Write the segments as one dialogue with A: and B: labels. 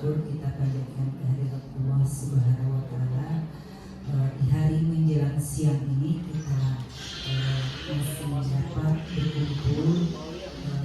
A: syukur kita panjatkan kehadirat Allah Subhanahu wa Ta'ala. Di hari menjelang siang ini kita masih dapat berkumpul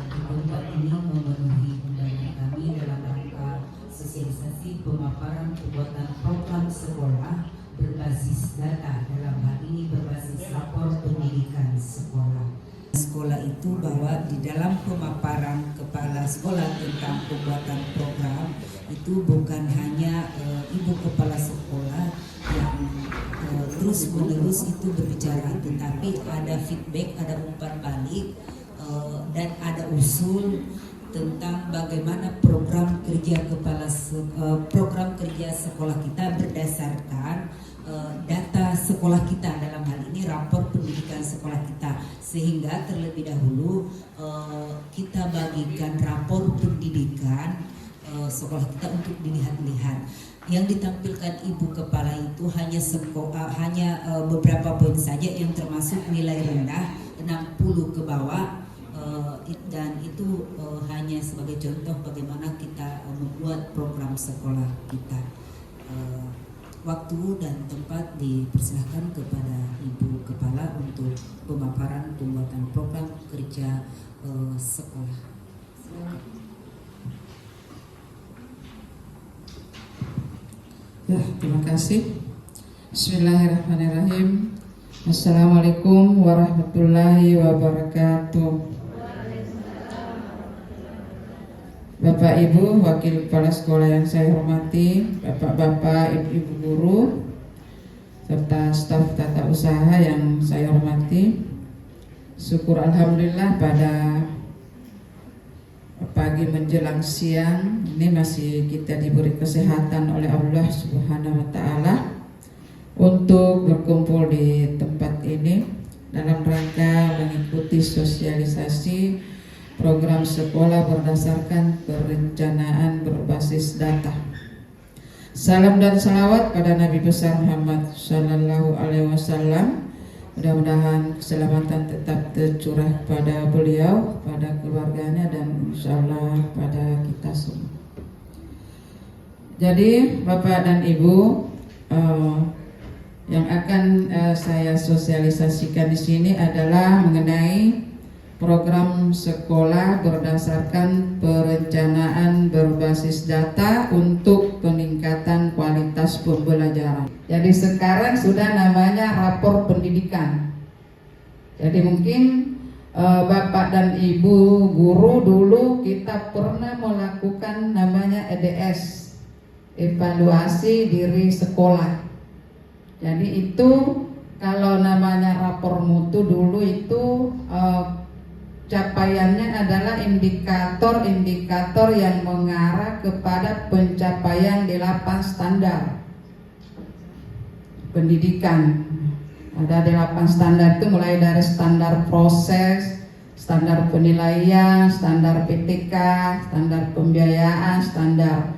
A: di tempat ini memenuhi undangan kami dalam rangka sosialisasi pemaparan pembuatan program sekolah berbasis data, dalam hal ini berbasis rapor pendidikan sekolah. Sekolah itu bahwa di dalam pemaparan kepala sekolah tentang pembuatan program itu bukan hanya ibu kepala sekolah yang terus menerus itu berbicara, tetapi ada feedback, ada umpan balik dan ada usul tentang bagaimana program kerja sekolah kita berdasarkan data sekolah kita, dalam hal ini rapor pendidikan sekolah kita, sehingga terlebih dahulu kita bagikan rapor pendidikan sekolah kita untuk dilihat-lihat. Yang ditampilkan ibu kepala itu hanya beberapa poin saja yang termasuk nilai rendah 60 ke bawah, dan itu hanya sebagai contoh bagaimana kita membuat program sekolah kita. Waktu dan tempat dipersilahkan kepada ibu kepala untuk pemaparan pembuatan program kerja sekolah.
B: Ya, terima kasih. Bismillahirrahmanirrahim. Assalamualaikum warahmatullahi wabarakatuh. Bapak Ibu Wakil Kepala Sekolah yang saya hormati, Bapak-bapak, Ibu-ibu guru, serta staf tata usaha yang saya hormati. Syukur alhamdulillah pada pagi menjelang siang ini masih kita diberi kesehatan oleh Allah Subhanahu wa Ta'ala untuk berkumpul di tempat ini dalam rangka mengikuti sosialisasi program sekolah berdasarkan perencanaan berbasis data. Salam dan salawat pada Nabi besar Muhammad Sallallahu Alaihi Wasallam. Mudah-mudahan keselamatan tetap tercurah pada beliau, pada keluarganya, dan insyaallah pada kita semua. Jadi Bapak dan Ibu, yang akan saya sosialisasikan di sini adalah mengenai program sekolah berdasarkan perencanaan berbasis data untuk peningkatan kualitas pembelajaran. Jadi sekarang sudah namanya rapor pendidikan. Jadi mungkin Bapak dan Ibu guru dulu kita pernah melakukan namanya EDS, evaluasi diri sekolah. Jadi itu kalau namanya rapor mutu dulu itu capaiannya adalah indikator-indikator yang mengarah kepada pencapaian 8 standar pendidikan. Ada 8 standar itu mulai dari standar proses, standar penilaian, standar PTK, standar pembiayaan, standar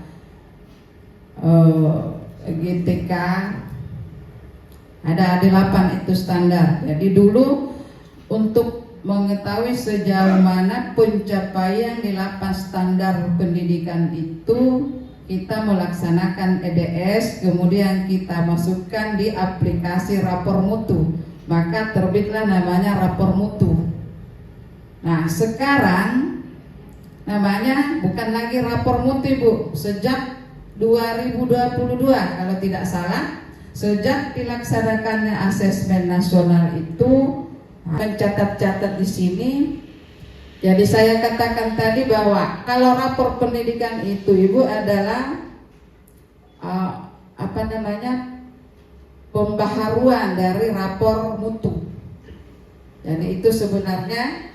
B: GTK. Ada 8 itu standar. Jadi dulu untuk mengetahui sejauh mana pencapaian 8 standar pendidikan itu, kita melaksanakan EDS, kemudian kita masukkan di aplikasi rapor mutu, maka terbitlah namanya rapor mutu. Nah sekarang namanya bukan lagi rapor mutu Ibu, sejak 2022 kalau tidak salah, sejak dilaksanakannya asesmen nasional itu mencatat-catat di sini. Jadi saya katakan tadi bahwa kalau rapor pendidikan itu Ibu adalah pembaharuan dari rapor mutu. Jadi itu sebenarnya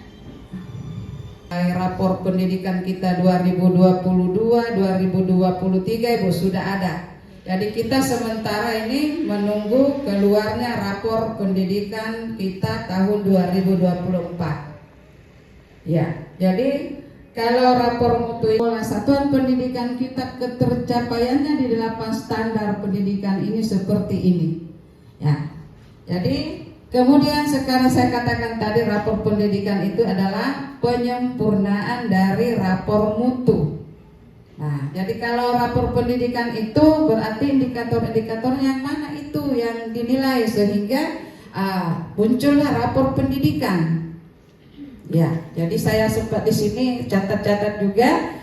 B: rapor pendidikan kita 2022-2023 Ibu sudah ada. Jadi kita sementara ini menunggu keluarnya rapor pendidikan kita tahun 2024. Ya, jadi kalau rapor mutu satuan pendidikan kita ketercapaiannya di 8 standar pendidikan ini seperti ini. Ya, jadi kemudian sekarang saya katakan tadi rapor pendidikan itu adalah penyempurnaan dari rapor mutu. Nah, jadi kalau rapor pendidikan itu berarti indikator-indikator yang mana itu yang dinilai sehingga muncullah rapor pendidikan. Ya, jadi saya sempat di sini catat-catat juga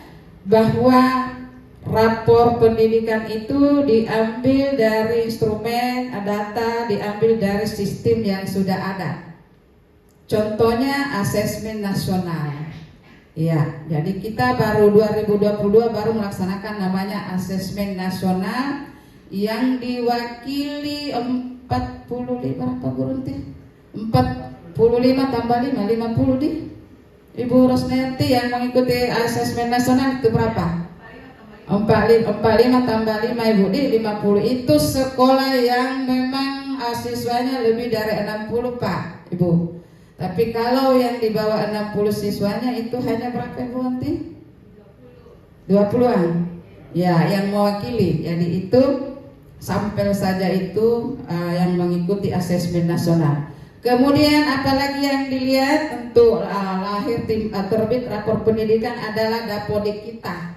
B: bahwa rapor pendidikan itu diambil dari instrumen data, diambil dari sistem yang sudah ada. Contohnya asesmen nasional. Ya, jadi kita baru 2022 baru melaksanakan namanya asesmen nasional yang diwakili 45 berapa berhenti? 45 tambah 5, 50 di Ibu Rosneti yang mengikuti asesmen nasional itu berapa? 45 tambah 5 Ibu di 50. Itu sekolah yang memang siswanya lebih dari 60 Pak Ibu. Tapi kalau yang di bawah 60 siswanya itu hanya berapa Ibu nanti? 20-an. Ya, yang mewakili. Jadi itu sampel saja itu yang mengikuti asesmen nasional. Kemudian apalagi yang dilihat untuk terbit rapor pendidikan adalah dapodik kita.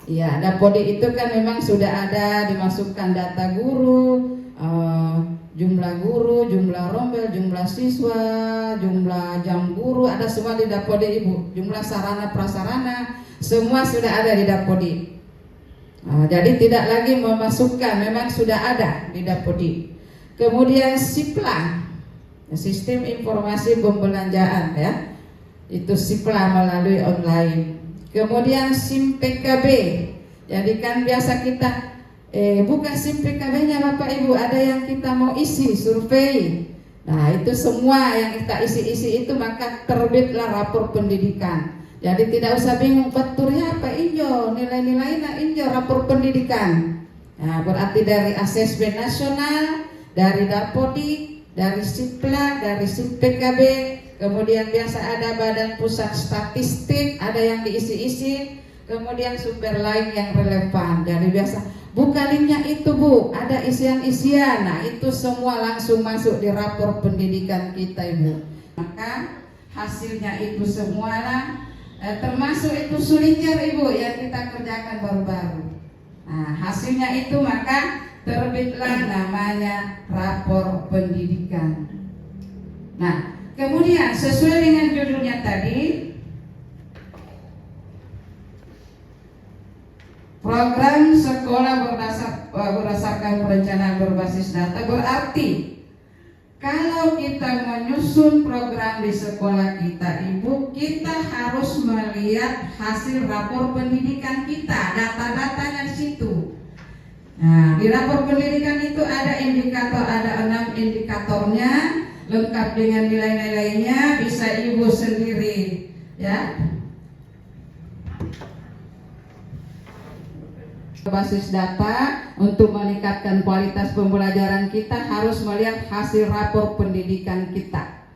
B: Ya, dapodik itu kan memang sudah ada dimasukkan data guru, jumlah guru, jumlah rombel, jumlah siswa, jumlah jam guru, ada semua di dapodik Ibu. Jumlah sarana prasarana semua sudah ada di dapodik. Jadi tidak lagi memasukkan, memang sudah ada di dapodik. Kemudian SIPLA, sistem informasi pembelanjaan ya, itu SIPLA melalui online. Kemudian SIM PKB, jadi kan biasa kita buka SIM PKB-nya Bapak Ibu, ada yang kita mau isi survei. Nah itu semua yang kita isi itu maka terbitlah rapor pendidikan. Jadi tidak usah bingung beturnya apa injo, nilai-nilainya injo rapor pendidikan. Nah berarti dari asesmen nasional, dari dapodik, dari SIPLA, dari SIM PKB, kemudian biasa ada Badan Pusat Statistik, ada yang diisi-isi, kemudian sumber lain yang relevan. Jadi biasa buka linknya itu Bu, ada isian-isian. Nah itu semua langsung masuk di rapor pendidikan kita Ibu. Maka hasilnya itu semualah termasuk itu Sulincer Ibu yang kita kerjakan baru-baru. Nah hasilnya itu maka terbitlah namanya rapor pendidikan. Nah kemudian sesuai dengan judulnya tadi, program sekolah berdasarkan perencanaan berbasis data berarti kalau kita menyusun program di sekolah kita Ibu, kita harus melihat hasil rapor pendidikan kita, data-datanya di situ. Nah, di rapor pendidikan itu ada indikator, ada 6 indikatornya, lengkap dengan nilai-nilainya, bisa Ibu sendiri ya. Basis data untuk meningkatkan kualitas pembelajaran kita harus melihat hasil rapor pendidikan kita.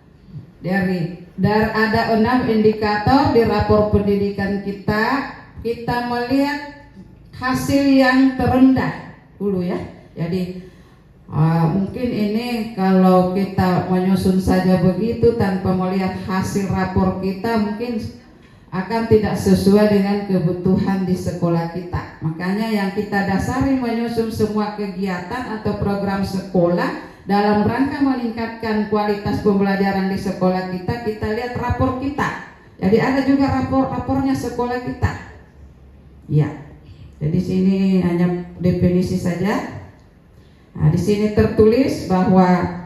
B: Dari ada 6 indikator di rapor pendidikan kita melihat hasil yang terendah dulu ya. Jadi mungkin ini kalau kita menyusun saja begitu tanpa melihat hasil rapor kita mungkin akan tidak sesuai dengan kebutuhan di sekolah kita. Makanya yang kita dasari menyusun semua kegiatan atau program sekolah dalam rangka meningkatkan kualitas pembelajaran di sekolah kita lihat rapor kita. Jadi ada juga rapornya sekolah kita. Ya. Jadi sini hanya definisi saja. Nah, di sini tertulis bahwa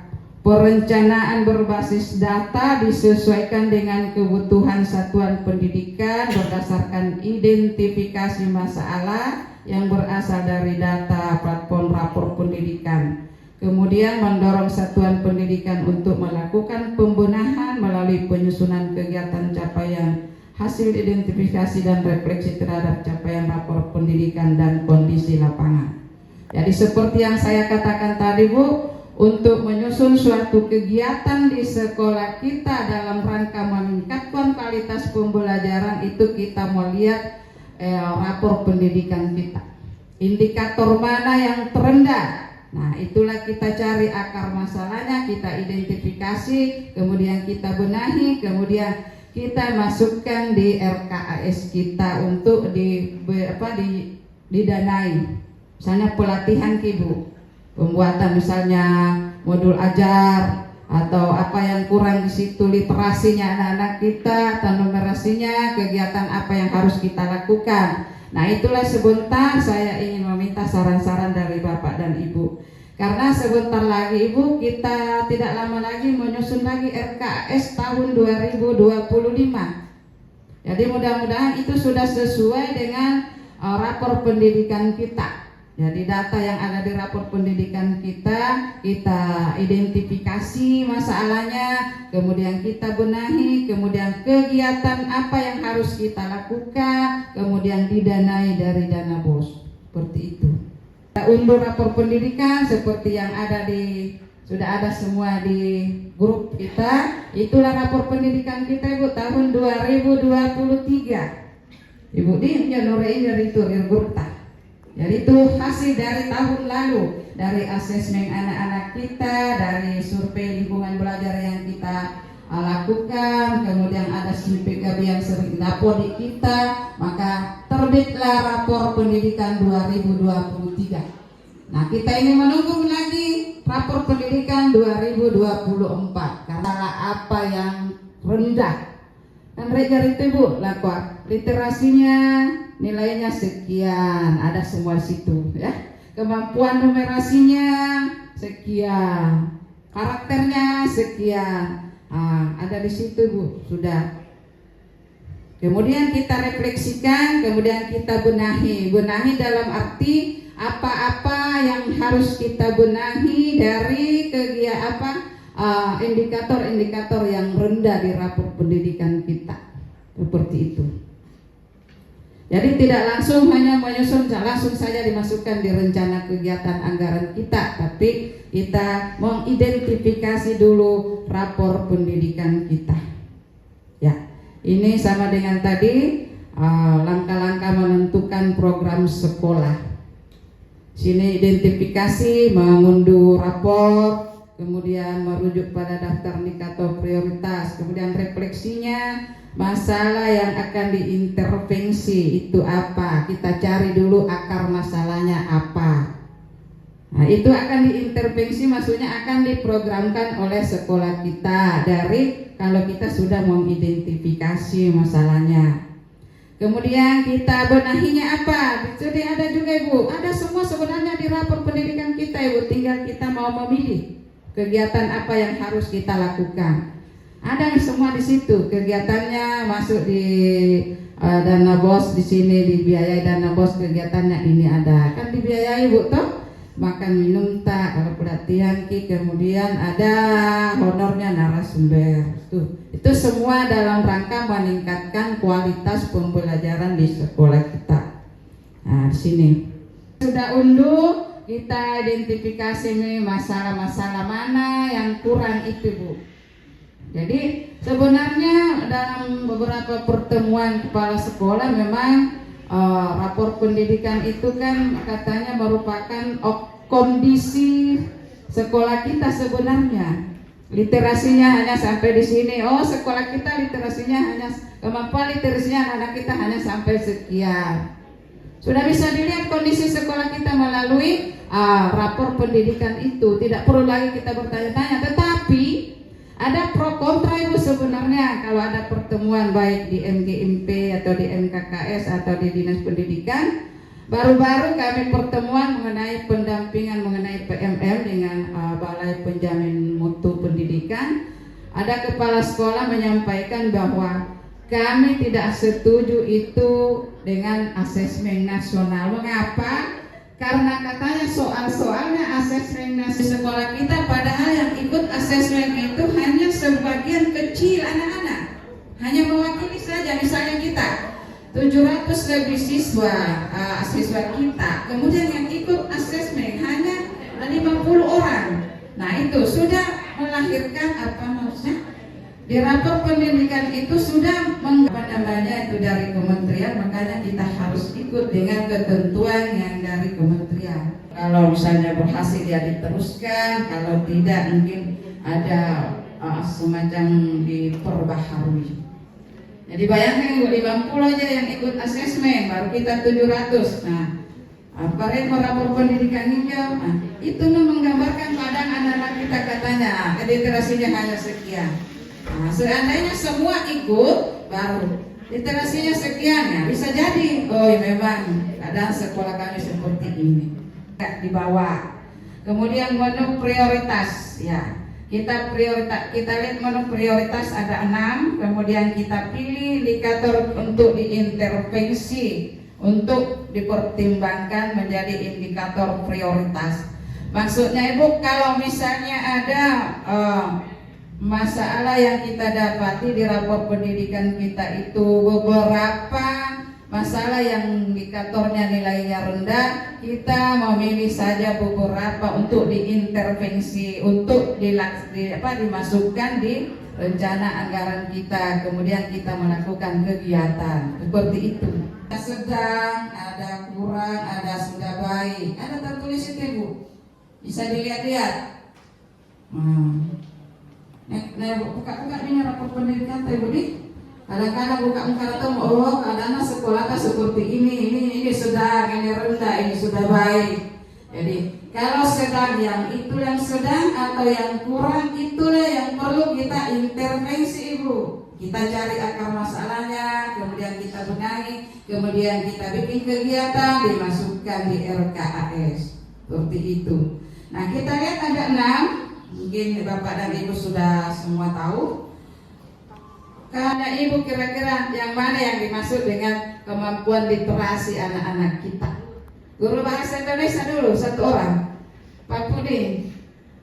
B: perencanaan berbasis data disesuaikan dengan kebutuhan satuan pendidikan berdasarkan identifikasi masalah yang berasal dari data platform rapor pendidikan. Kemudian mendorong satuan pendidikan untuk melakukan pembenahan melalui penyusunan kegiatan capaian hasil identifikasi dan refleksi terhadap capaian rapor pendidikan dan kondisi lapangan. Jadi seperti yang saya katakan tadi Bu, untuk menyusun suatu kegiatan di sekolah kita dalam rangka meningkatkan kualitas pembelajaran itu kita melihat rapor pendidikan kita. Indikator mana yang terendah? Nah itulah kita cari akar masalahnya, kita identifikasi, kemudian kita benahi, kemudian kita masukkan di RKAS kita untuk didanai. Misalnya pelatihan Ibu, pembuatan misalnya modul ajar atau apa yang kurang di situ, literasinya anak-anak kita atau numerasinya, kegiatan apa yang harus kita lakukan. Nah, itulah sebentar saya ingin meminta saran-saran dari Bapak dan Ibu. Karena sebentar lagi Ibu, kita tidak lama lagi menyusun lagi RKS tahun 2025. Jadi mudah-mudahan itu sudah sesuai dengan rapor pendidikan kita. Jadi data yang ada di rapor pendidikan kita identifikasi masalahnya, kemudian kita benahi, kemudian kegiatan apa yang harus kita lakukan, kemudian didanai dari dana BOS. Seperti itu. Kita unduh rapor pendidikan seperti yang ada sudah ada semua di grup kita. Itulah rapor pendidikan kita Ibu tahun 2023. Ibu di Januari dari itu grup ta. Jadi itu hasil dari tahun lalu, dari asesmen anak-anak kita, dari survei lingkungan belajar yang kita lakukan, kemudian ada SIPKB yang sering lapor di kita, maka terbitlah rapor pendidikan 2023. Nah, kita ini menunggu lagi rapor pendidikan 2024 karena apa yang rendah. Dan rejar itu Ibu, lapor literasinya nilainya sekian, ada semua situ ya. Kemampuan numerasinya sekian, karakternya sekian. Ada di situ Bu, sudah. Kemudian kita refleksikan, kemudian kita benahi dalam arti apa-apa yang harus kita benahi dari indikator-indikator yang rendah di rapor pendidikan kita, seperti itu. Jadi tidak langsung hanya menyusun, langsung saja dimasukkan di rencana kegiatan anggaran kita, tapi kita mengidentifikasi dulu rapor pendidikan kita. Ya, ini sama dengan tadi langkah-langkah menentukan program sekolah. Sini identifikasi, mengunduh rapor, kemudian merujuk pada daftar indikator prioritas, kemudian refleksinya, masalah yang akan diintervensi itu apa, kita cari dulu akar masalahnya apa. Nah, itu akan diintervensi, maksudnya akan diprogramkan oleh sekolah kita dari kalau kita sudah mengidentifikasi masalahnya. Kemudian kita benahinya apa? Jadi ada juga Ibu, ada semua sebenarnya di rapor pendidikan kita Ibu, tinggal kita mau memilih kegiatan apa yang harus kita lakukan. Ada semua di situ, kegiatannya masuk di dana BOS, di sini dibiayai dana BOS, kegiatannya ini ada. Kan dibiayai Bu toh? Makan minum tak, kalau pelatihan kemudian ada honornya narasumber. Itu semua dalam rangka meningkatkan kualitas pembelajaran di sekolah kita. Nah, di sini sudah unduh, kita identifikasi nih masalah-masalah mana yang kurang itu Bu. Jadi sebenarnya dalam beberapa pertemuan kepala sekolah memang rapor pendidikan itu kan katanya merupakan kondisi sekolah kita sebenarnya. Literasinya hanya sampai di sini. Oh, sekolah kita literasinya hanya, kemampuan literasinya anak-anak kita hanya sampai sekian. Sudah bisa dilihat kondisi sekolah kita melalui rapor pendidikan itu. Tidak perlu lagi kita bertanya-tanya, tetapi ada pro kontra Ibu sebenarnya kalau ada pertemuan baik di MGMP atau di MKKS atau di Dinas Pendidikan. Baru-baru kami pertemuan mengenai pendampingan mengenai PMM dengan Balai Penjamin Mutu Pendidikan. Ada kepala sekolah menyampaikan bahwa kami tidak setuju itu dengan asesmen nasional. Mengapa? Karena katanya soal-soalnya asesmen nasional sekolah kita, padahal yang ikut asesmen itu hanya sebagian kecil anak-anak, hanya mewakili saja. Misalnya kita 700 lebih siswa kita, kemudian yang ikut asesmen hanya 50 orang. Nah, itu sudah melahirkan apa maksudnya? Di rapor pendidikan itu sudah itu dari kementerian, makanya kita harus ikut dengan ketentuan yang dari kementerian. Kalau misalnya berhasil ya diteruskan, kalau tidak mungkin ada semacam diperbaharui. Jadi bayangkan 50 aja yang ikut asesmen, baru kita 700. Nah, apa rapor pendidikan hijau? Nah, itu menggambarkan padang anak-anak kita katanya, literasinya hanya sekian. Nah, seandainya semua ikut, baru literasinya sekian, ya bisa jadi. Oh, ya memang kadang sekolah kami seperti ini. Di bawah. Kemudian menu prioritas, ya. Kita lihat menu prioritas ada 6, kemudian kita pilih indikator untuk diintervensi untuk dipertimbangkan menjadi indikator prioritas. Maksudnya Ibu, kalau misalnya ada masalah yang kita dapati di rapor pendidikan kita itu beberapa masalah yang indikatornya nilainya rendah, kita memilih saja beberapa untuk diintervensi, untuk dimasukkan di rencana anggaran kita, kemudian kita melakukan kegiatan seperti itu. Ada sedang, ada kurang, ada sudah baik, ada tertulis itu Ibu, bisa dilihat-lihat. Nah, buka-buka ini rapor pendidikan Ibu nih. Kadang-kadang buka muka atau oh kadang sekolah seperti ini sedang, ini rendah, ini sudah baik. Jadi kalau sedang yang itu yang sedang atau yang kurang itulah yang perlu kita intervensi Ibu. Kita cari akar masalahnya, kemudian kita benahi, kemudian kita bikin kegiatan, dimasukkan di RKAS seperti itu. Nah kita lihat ada 6, mungkin Bapak dan Ibu sudah semua tahu. Karena Ibu kira-kira yang mana yang dimaksud dengan kemampuan literasi anak-anak kita? Guru bahasa Indonesia dulu, satu orang, Pak Puding.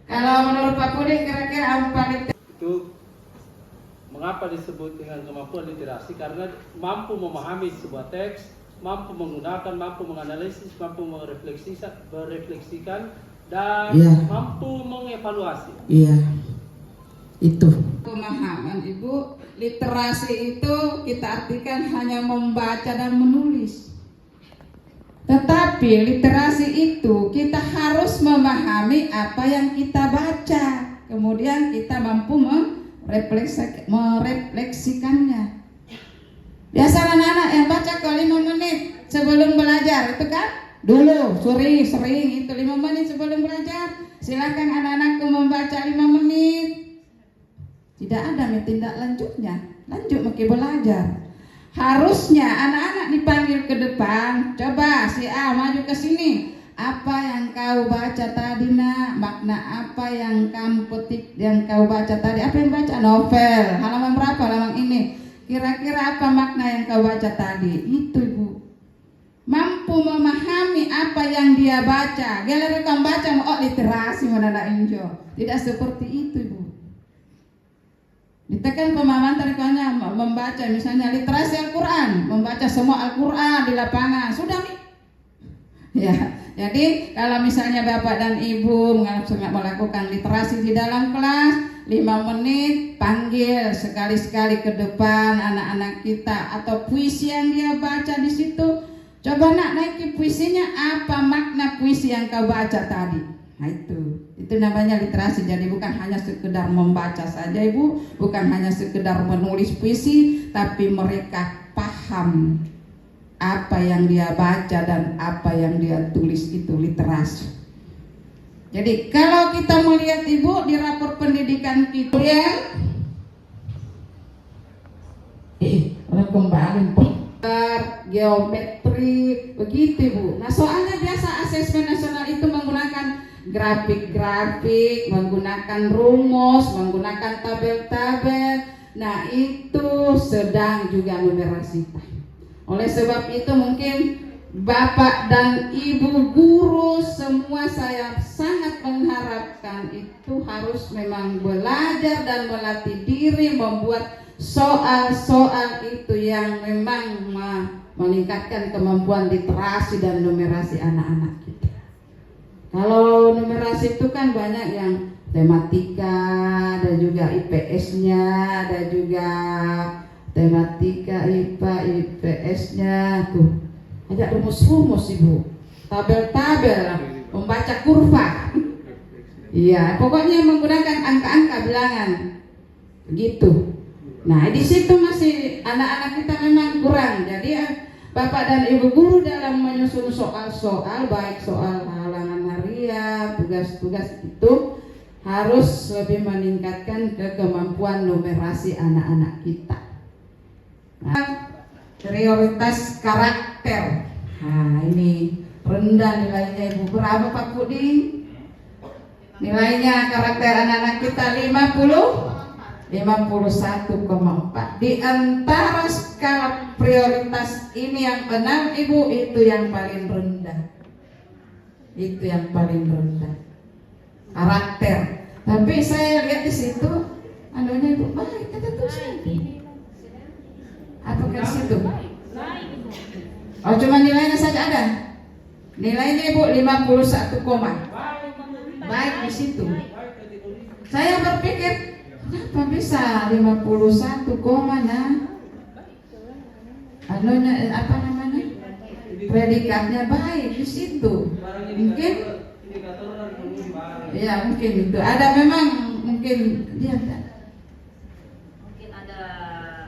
B: Kalau menurut Pak Puding kira-kira apa
C: itu? Mengapa disebut dengan kemampuan literasi? Karena mampu memahami sebuah teks, mampu menggunakan, mampu menganalisis, mampu merefleksikan, dan mampu mengevaluasi.
B: Iya, itu pemahaman Ibu. Literasi itu kita artikan hanya membaca dan menulis. Tetapi literasi itu kita harus memahami apa yang kita baca, kemudian kita mampu merefleksikannya. Biasa anak-anak yang baca ke 5 menit sebelum belajar, itu kan dulu sering itu 5 menit sebelum belajar. Silakan anak-anakku membaca 5 menit. Tidak ada tindak lanjutnya, lanjut makin belajar. Harusnya anak-anak dipanggil ke depan. Coba si A maju ke sini. Apa yang kau baca tadi nak? Makna apa yang kamu petik, yang kau baca tadi? Apa yang baca? Novel. Halaman berapa? Halaman ini. Kira-kira apa makna yang kau baca tadi? Itu Ibu. Mampu memahami apa yang dia baca. Galeri kamu baca mau literasi mana injo. Tidak seperti itu Ibu. Ditekan pemahaman tarikanya membaca misalnya literasi Al-Quran, membaca semua Al-Quran di lapangan, sudah nih. Ya, jadi kalau misalnya Bapak dan Ibu melakukan literasi di dalam kelas 5 menit, panggil sekali-sekali ke depan anak-anak kita atau puisi yang dia baca di situ. Coba nak naiki puisinya, apa makna puisi yang kau baca tadi? Nah itu namanya literasi. Jadi bukan hanya sekedar membaca saja Ibu, bukan hanya sekedar menulis puisi, tapi mereka paham apa yang dia baca dan apa yang dia tulis, itu literasi. Jadi kalau kita melihat Ibu di rapor pendidikan kita ya, kembali geometri begitu Ibu. Nah soalnya biasa asesmen nasional itu menggunakan grafik-grafik, menggunakan rumus, menggunakan tabel-tabel. Nah itu sedang juga numerasita. Oleh sebab itu mungkin Bapak dan Ibu guru semua saya sangat mengharapkan itu harus memang belajar dan melatih diri membuat soal-soal itu yang memang meningkatkan kemampuan literasi dan numerasi anak-anak kita. Kalau numerasi itu kan banyak yang tematika, ada juga IPS-nya, ada juga tematika, IPA, IPS-nya tuh. Ada rumus-rumus Ibu, tabel-tabel, membaca kurva. Iya, pokoknya menggunakan angka-angka bilangan. Begitu. Nah, di situ masih anak-anak kita memang kurang. Jadi Bapak dan Ibu guru dalam menyusun soal-soal, baik soal halangan harian, tugas-tugas itu harus lebih meningkatkan ke kemampuan numerasi anak-anak kita. Nah, prioritas karakter. Nah, ini rendah nilainya Ibu. Berapa Pak Puding? Nilainya karakter anak-anak kita 51,4. Di antara skala prioritas ini yang 6 Ibu, itu yang paling rendah. Itu yang paling rendah. Karakter. Tapi saya lihat di situ anunya Ibu, baik kata tulisan. Apa ke situ? Oh, cuma nilainya saja ada. Nilainya Ibu 51, baik di situ. Saya berpikir kenapa bisa 51, anunya apa namanya? Predikatnya baik di situ. Mungkin ya, mungkin itu. Ada memang mungkin dia
D: Mungkin ada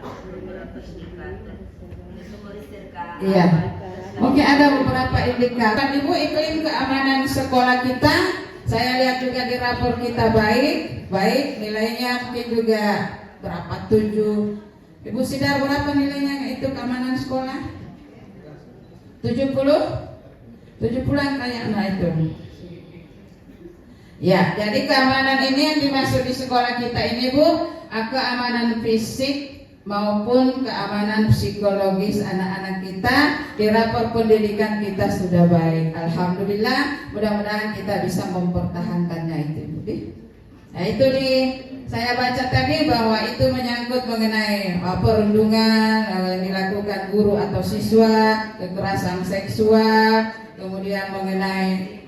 D: beberapa indikator.
B: iya. Mungkin ada beberapa indikator. Ibu, iklim keamanan sekolah kita, saya lihat juga di rapor kita baik nilainya mungkin juga berapa 7. Ibu Sidar berapa nilainya itu keamanan sekolah? 70 kayak nah itu. Ya, jadi keamanan ini yang dimaksud di sekolah kita ini Bu, keamanan fisik maupun keamanan psikologis anak-anak kita. Di rapor pendidikan kita sudah baik, alhamdulillah. Mudah-mudahan kita bisa mempertahankannya itu Bu. Nah, itu saya baca tadi bahwa itu menyangkut mengenai perundungan yang dilakukan guru atau siswa, kekerasan seksual, kemudian mengenai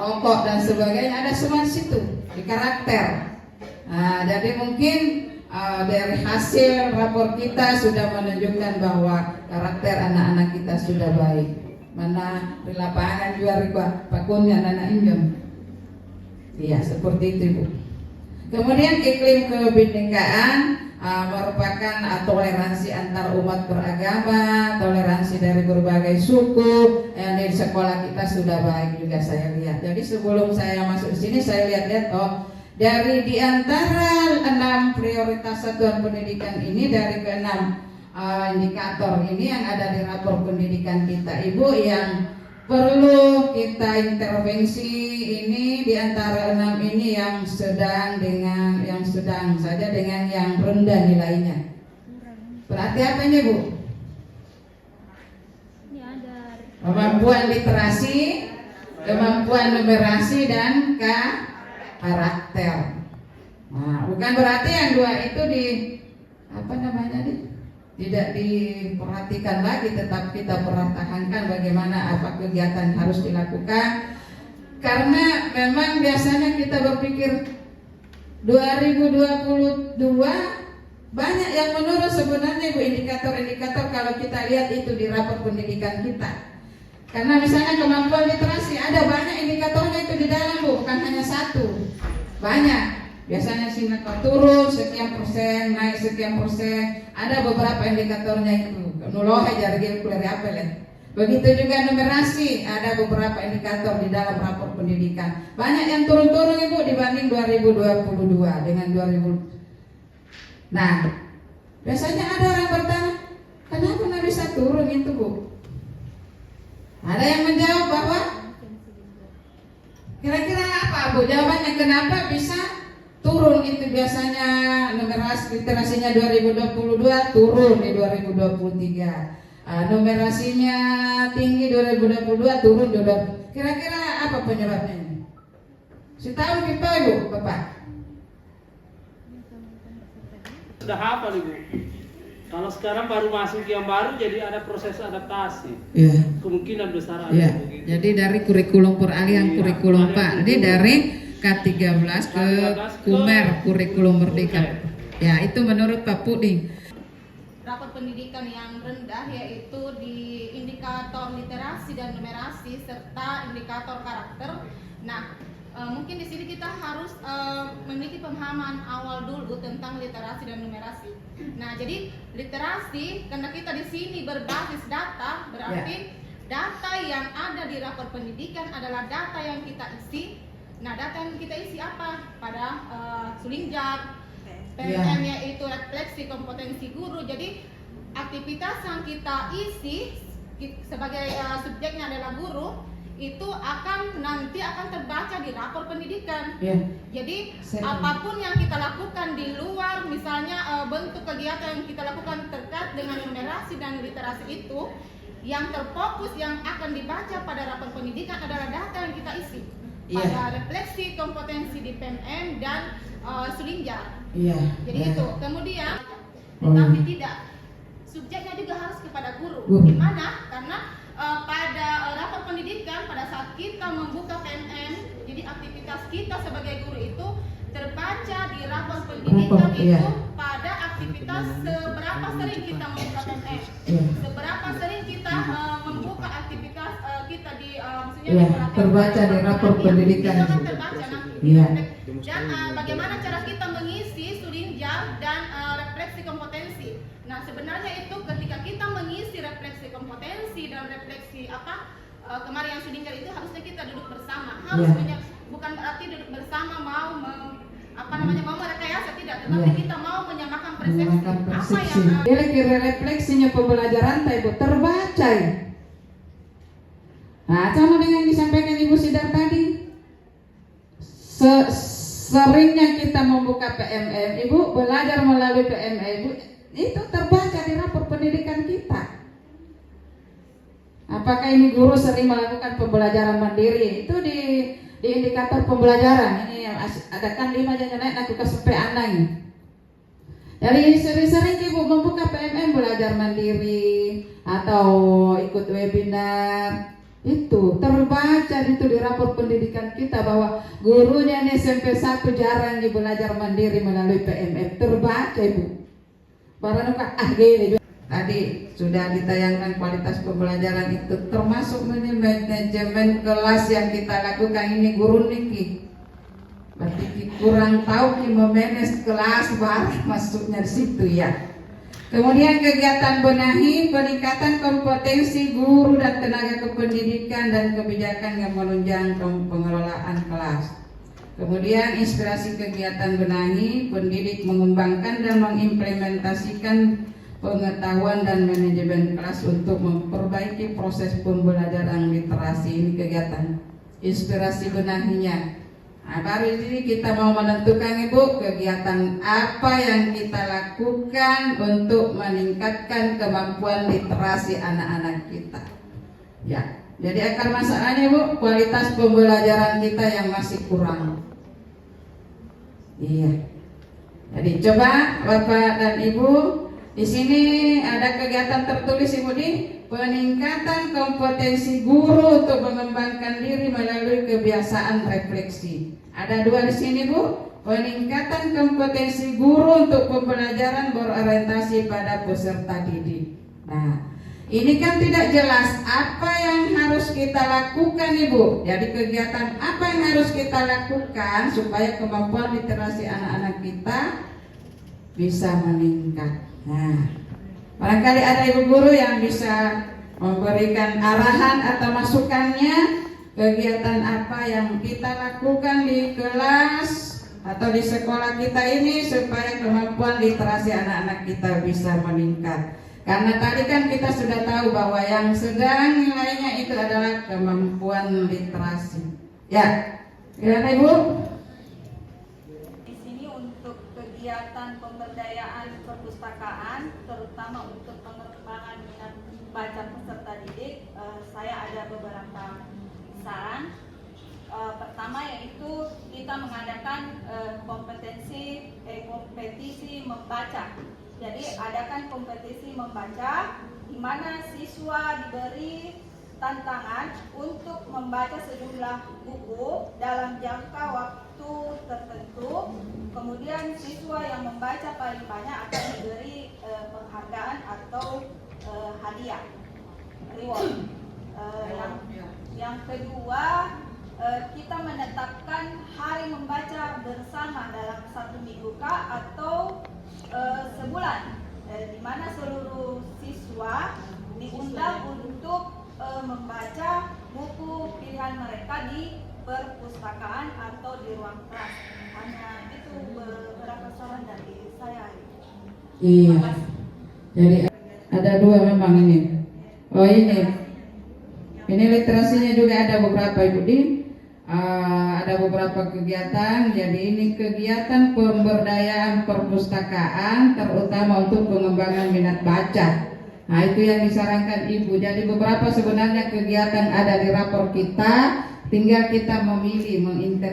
B: rokok dan sebagainya, ada semua di situ di karakter. Nah, jadi mungkin dari hasil rapor kita sudah menunjukkan bahwa karakter anak-anak kita sudah baik. Mana di lapangan juga pakunnya anak injom. Iya, seperti itu Bu. Kemudian iklim kebinekaan merupakan toleransi antar umat beragama, toleransi dari berbagai suku. Yang di sekolah kita sudah baik juga saya lihat. Jadi sebelum saya masuk di sini saya lihat dari di antara 6 prioritas satuan pendidikan ini, dari ke-6 indikator ini yang ada di rapor pendidikan kita Ibu, yang perlu kita intervensi ini di antara 6 ini yang sedang saja dengan yang rendah nilainya. Berarti apa ini Bu? Kemampuan literasi, kemampuan numerasi dan karakter. Nah, bukan berarti yang 2 itu tidak diperhatikan lagi, tetap kita pertahankan bagaimana apa kegiatan harus dilakukan. Karena memang biasanya kita berpikir 2022 banyak yang menurun sebenarnya Bu, indikator-indikator kalau kita lihat itu di rapor pendidikan kita. Karena misalnya kemampuan literasi ada banyak indikatornya itu di dalam Bu, bukan hanya 1. Banyak. Biasanya singkat turun sekian persen, naik sekian persen. Ada beberapa indikatornya itu. Nuloh aja dari kuliah apa ya. Begitu juga numerasi, ada beberapa indikator di dalam rapor pendidikan. Banyak yang turun-turun Ibu dibanding 2022 dengan 2000. Nah, biasanya ada orang bertanya, kenapa nggak bisa turun itu Bu? Ada yang menjawab bahwa kira-kira apa Bu? Jawabannya kenapa bisa turun itu, biasanya numerasi literasinya 2022 turun di 2023. Numerasinya tinggi 2022 turun 2022. Kira-kira apa penyebabnya? Setahu kita Ibu, Bapak.
C: Sudah hafal Ibu. Kalau sekarang baru masuk yang baru, jadi ada proses adaptasi.
B: Iya.
C: Kemungkinan besar ada begitu.
B: Jadi dari kurikulum peralihan kurikulum Pak. Ini dari K13 ke Kumer, kurikulum Merdeka. Ya, itu menurut Pak Puding.
E: Rapor pendidikan yang rendah yaitu di indikator literasi dan numerasi serta indikator karakter. Nah, mungkin di sini kita harus memiliki pemahaman awal dulu tentang literasi dan numerasi. Nah, jadi literasi karena kita di sini berbasis data, berarti data yang ada di rapor pendidikan adalah data yang kita isi. Nah, data yang kita isi apa? Pada Sulingjak, PMM yaitu refleksi kompetensi guru. Jadi aktivitas yang kita isi sebagai subjeknya adalah guru itu nanti akan terbaca di rapor pendidikan. Jadi apapun yang kita lakukan di luar, misalnya bentuk kegiatan yang kita lakukan terkait dengan numerasi dan literasi itu, yang terfokus yang akan dibaca pada rapor pendidikan adalah data yang kita isi pada refleksi kompetensi di PMM dan Sulingjak. Jadi itu. Kemudian, tetapi tidak, subjeknya juga harus kepada guru. Di mana? Karena pada rapor pendidikan pada saat kita membuka PMM, jadi aktivitas kita sebagai guru itu terbaca di rapor pendidikan itu pada aktivitas seberapa sering kita membuka PMM, seberapa sering kita membuka aktivitas kita di maksudnya
B: terbaca di rapor pendidikan
E: itu akan terbaca nanti. Dan bagaimana cara kita mengisi Sulingjak dan refleksi kompetensi. Nah, sebenarnya itu ketika kita mengisi refleksi kompetensi dan refleksi kemarin yang Sulingjak itu harusnya kita duduk bersama. Harusnya bukan berarti duduk bersama mau merekayasa, tidak, tetapi kita mau menyamakan persepsi. Apa yang
B: kira-kira refleksinya pembelajaran Ibu terbaca. Nah, sama dengan yang disampaikan Ibu Sidar tadi. Seringnya kita membuka PMM, Ibu belajar melalui PMM, Ibu itu terbaca di rapor pendidikan kita. Apakah ini guru sering melakukan pembelajaran mandiri? Itu di indikator pembelajaran. Ini ada kan 5 jangan naik aku kesepe anang. Jadi sering-sering Ibu membuka PMM belajar mandiri atau ikut webinar. Itu terbaca itu di rapor pendidikan kita bahwa gurunya ini SMP 1 jarang belajar mandiri melalui PMM. Terbaca Ibu. Baranuka gini. Tadi sudah ditayangkan kualitas pembelajaran itu, termasuk manajemen kelas yang kita lakukan ini guru niki. Berarti kurang tahu memanage kelas, baru masuknya di situ ya. Kemudian kegiatan benahi peningkatan kompetensi guru dan tenaga kependidikan dan kebijakan yang menunjang pengelolaan kelas. Kemudian inspirasi kegiatan benahi pendidik mengembangkan dan mengimplementasikan pengetahuan dan manajemen kelas untuk memperbaiki proses pembelajaran literasi. Ini kegiatan inspirasi benahinya. Nah, baru ini kita mau menentukan Ibu kegiatan apa yang kita lakukan untuk meningkatkan kemampuan literasi anak-anak kita. Ya, jadi akar masalahnya Ibu, kualitas pembelajaran kita yang masih kurang. Iya. Jadi coba Bapak dan Ibu, di sini ada kegiatan tertulis Ibu di peningkatan kompetensi guru untuk mengembangkan diri melalui kebiasaan refleksi. Ada 2 di sini Bu, peningkatan kompetensi guru untuk pembelajaran berorientasi pada peserta didik. Nah, ini kan tidak jelas apa yang harus kita lakukan Ibu. Jadi kegiatan apa yang harus kita lakukan supaya kemampuan literasi anak-anak kita bisa meningkat. Nah, barangkali ada ibu guru yang bisa memberikan arahan atau masukannya, kegiatan apa yang kita lakukan di kelas atau di sekolah kita ini supaya kemampuan literasi anak-anak kita bisa meningkat. Karena tadi kan kita sudah tahu bahwa yang sedang nilainya itu adalah kemampuan literasi. Ya, gimana Ibu?
F: Kegiatan pemberdayaan perpustakaan, terutama untuk pengembangan minat baca peserta didik, saya ada beberapa saran. Pertama yaitu kita mengadakan kompetisi membaca. Jadi adakan kompetisi membaca di mana siswa diberi tantangan untuk membaca sejumlah buku dalam jangka waktu tertentu. Kemudian siswa yang membaca paling banyak akan diberi penghargaan atau hadiah, reward. Yang kedua, kita menetapkan hari membaca bersama dalam 1 minggu kah atau sebulan, di mana seluruh siswa diundang untuk membaca buku pilihan mereka di perpustakaan atau di ruang kelas. Hanya itu beberapa saran dari saya.
B: Iya. Jadi ada dua memang ini. Oh ini literasinya juga ada beberapa Ibu Di. Ada beberapa kegiatan. Jadi ini kegiatan pemberdayaan perpustakaan terutama untuk pengembangan minat baca. Nah itu yang disarankan Ibu. Jadi beberapa sebenarnya kegiatan ada di rapor kita. Tinggal kita memilih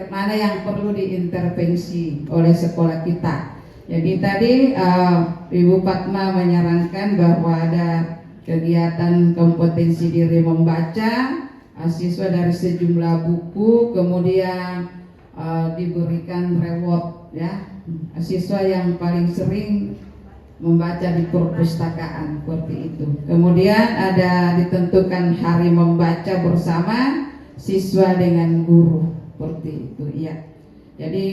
B: mana yang perlu diintervensi oleh sekolah kita. Jadi tadi Ibu Fatma menyarankan bahwa ada kegiatan kompetensi diri membaca, siswa dari sejumlah buku, kemudian diberikan reward ya, siswa yang paling sering membaca di perpustakaan seperti itu. Kemudian ada ditentukan hari membaca bersama siswa dengan guru seperti itu ya. Jadi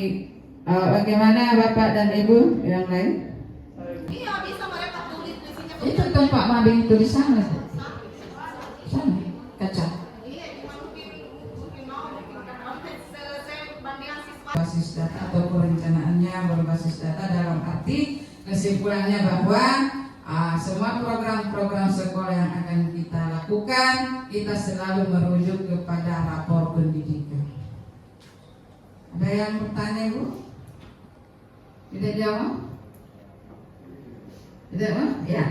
B: bagaimana Bapak dan Ibu yang lain?
E: Iya, bisa mereka tulis di sini.
B: Itu tempat mading tulisannya sana kaca.
E: Iya, cuma mungkin mau sebandingan siswa.
B: Basis data atau perencanaannya berbasis data dalam arti kesimpulannya bahwa semua program-program sekolah yang akan kita lakukan kita selalu merujuk kepada rapor pendidikan. Ada yang bertanya Bu? Tidak jawab? Tidak Bu? Ya.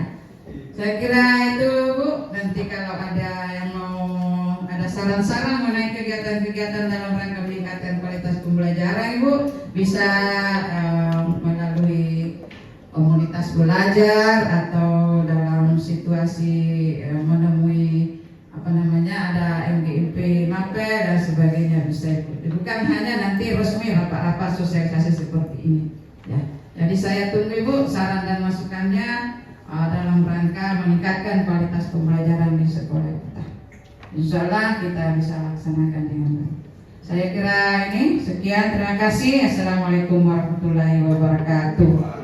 B: Saya kira itu Bu. Nanti kalau ada yang mau ada saran-saran mengenai kegiatan-kegiatan dalam rangka meningkatkan kualitas pembelajaran Ibu bisa melalui komunitas belajar atau dalam situasi menemui ada MGIP MAPE dan sebagainya bisa ikut. Bukan hanya nanti resmi rapat-rapat sosialisasi seperti ini ya. Jadi saya tunggu Ibu saran dan masukannya dalam rangka meningkatkan kualitas pembelajaran di sekolah kita. Insya Allah kita bisa laksanakan dengan baik. Saya kira ini sekian, terima kasih. Assalamualaikum warahmatullahi wabarakatuh.